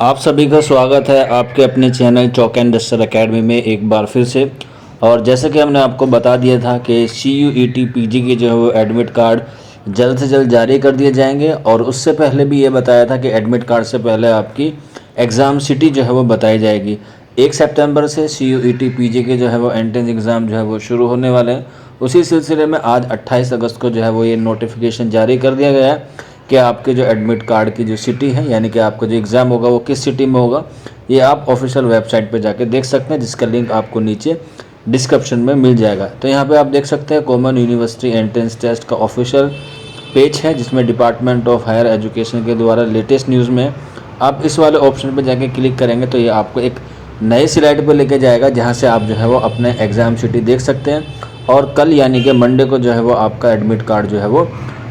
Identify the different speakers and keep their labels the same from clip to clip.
Speaker 1: आप सभी का स्वागत है आपके अपने channel chalk and duster academy में एक बार फिर से। और जैसे कि हमने आपको बता दिया था कि CUET PG के जो है वो एडमिट कार्ड जल्द से जल्द जारी कर दिए जाएंगे। और उससे पहले भी ये बताया था कि एडमिट कार्ड से पहले आपकी एग्ज़ाम सिटी जो है वो बताई जाएगी। 1 सितंबर से CUET PG के जो है वो एंट्रेंस एग्ज़ाम जो है वो शुरू होने वाले हैं। उसी सिलसिले में आज 28 अगस्त को जो है वो ये नोटिफिकेशन जारी कर दिया गया है कि आपके जो एडमिट कार्ड की जो सिटी है, यानी कि आपका जो एग्ज़ाम होगा वो किस सिटी में होगा, ये आप ऑफिशियल वेबसाइट पे जाके देख सकते हैं, जिसका लिंक आपको नीचे डिस्क्रिप्शन में मिल जाएगा। तो यहाँ पे आप देख सकते हैं कॉमन यूनिवर्सिटी एंट्रेंस टेस्ट का ऑफिशियल पेज है, जिसमें डिपार्टमेंट ऑफ हायर एजुकेशन के द्वारा लेटेस्ट न्यूज़ में आप इस वाले ऑप्शन पर जाके क्लिक करेंगे तो ये आपको एक नए स्लाइड पर लेके जाएगा, जहाँ से आप जो है वो अपने एग्ज़ाम सिटी देख सकते हैं। और कल यानी कि मंडे को जो है वो आपका एडमिट कार्ड जो है वो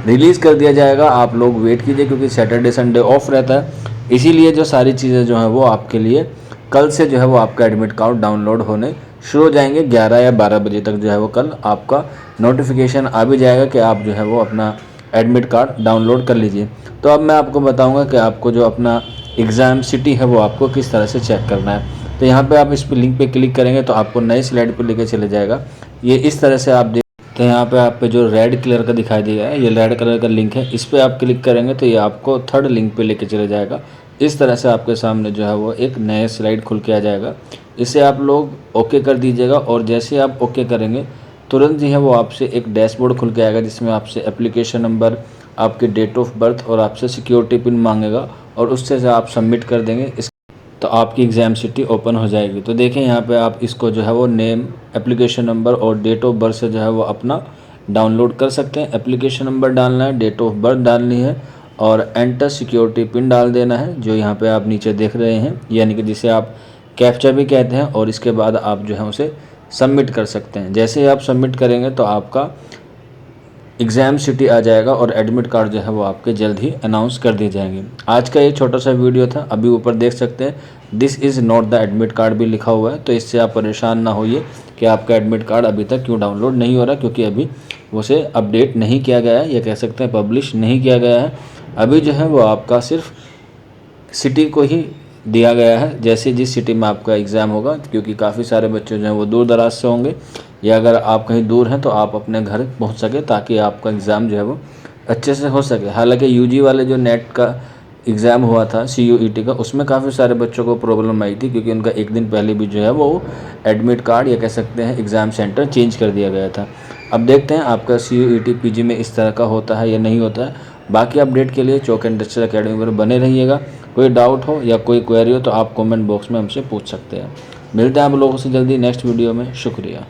Speaker 1: रिलीज़ कर दिया जाएगा। आप लोग वेट कीजिए, क्योंकि सैटरडे संडे ऑफ रहता है, इसीलिए जो सारी चीज़ें जो हैं वो आपके लिए कल से जो है वो आपका एडमिट कार्ड डाउनलोड होने शुरू हो जाएंगे। 11 या 12 बजे तक जो है वो कल आपका नोटिफिकेशन आ भी जाएगा कि आप जो है वो अपना एडमिट कार्ड डाउनलोड कर लीजिए। तो अब मैं आपको बताऊँगा कि आपको जो अपना एग्ज़ाम सिटी है वो आपको किस तरह से चेक करना है। तो यहाँ पे आप इस लिंक पे क्लिक करेंगे तो आपको नई स्लाइड पर लेके चले जाएगा। ये इस तरह से आप तो यहाँ पे आप पे जो रेड कलर का दिखाई दिया है, ये रेड कलर का लिंक है, इस पर आप क्लिक करेंगे तो ये आपको थर्ड लिंक पे लेके चले जाएगा। इस तरह से आपके सामने जो है वो एक नया स्लाइड खुल के आ जाएगा। इसे आप लोग ओके कर दीजिएगा, और जैसे आप ओके करेंगे तुरंत ही है वो आपसे एक डैशबोर्ड खुल के आएगा, जिसमें आपसे एप्लीकेशन नंबर, आपके डेट ऑफ बर्थ और आपसे सिक्योरिटी पिन मांगेगा, और उससे आप सबमिट कर देंगे तो आपकी एग्ज़ाम सिटी ओपन हो जाएगी। तो देखें यहाँ पे आप इसको जो है वो नेम, एप्लीकेशन नंबर और डेट ऑफ बर्थ से जो है वो अपना डाउनलोड कर सकते हैं। एप्लीकेशन नंबर डालना है, डेट ऑफ बर्थ डालनी है और एंटर सिक्योरिटी पिन डाल देना है, जो यहाँ पे आप नीचे देख रहे हैं, यानी कि जिसे आप कैप्चा भी कहते हैं। और इसके बाद आप जो है उसे सबमिट कर सकते हैं। जैसे ही आप सबमिट करेंगे तो आपका एग्ज़ाम सिटी आ जाएगा और एडमिट कार्ड जो है वो आपके जल्द ही अनाउंस कर दिए जाएंगे। आज का ये छोटा सा वीडियो था। अभी ऊपर देख सकते हैं this is not the admit card भी लिखा हुआ है, तो इससे आप परेशान ना होइए कि आपका एडमिट कार्ड अभी तक क्यों डाउनलोड नहीं हो रहा, क्योंकि अभी उसे अपडेट नहीं किया गया है, या कह सकते हैं पब्लिश नहीं किया गया है। अभी जो है वो आपका सिर्फ सिटी को ही दिया गया है, जैसे जिस सिटी में आपका एग्ज़ाम होगा, क्योंकि काफ़ी सारे बच्चे जो हैं वो दूर दराज से होंगे, या अगर आप कहीं दूर हैं तो आप अपने घर पहुंच सके, ताकि आपका एग्ज़ाम जो है वो अच्छे से हो सके। हालांकि यूजी वाले जो नेट का एग्ज़ाम हुआ था CUET का, उसमें काफ़ी सारे बच्चों को प्रॉब्लम आई थी, क्योंकि उनका एक दिन पहले भी जो है वो एडमिट कार्ड, या कह सकते हैं एग्ज़ाम सेंटर चेंज कर दिया गया था। अब देखते हैं आपका CUET PG में इस तरह का होता है या नहीं होता है। बाकी अपडेट के लिए चौक एंड डस्टर एकेडमी पर बने रहिएगा। कोई डाउट हो या कोई क्वेरी हो तो आप कमेंट बॉक्स में हमसे पूछ सकते हैं। मिलते हैं आप लोगों से जल्दी नेक्स्ट वीडियो में। शुक्रिया।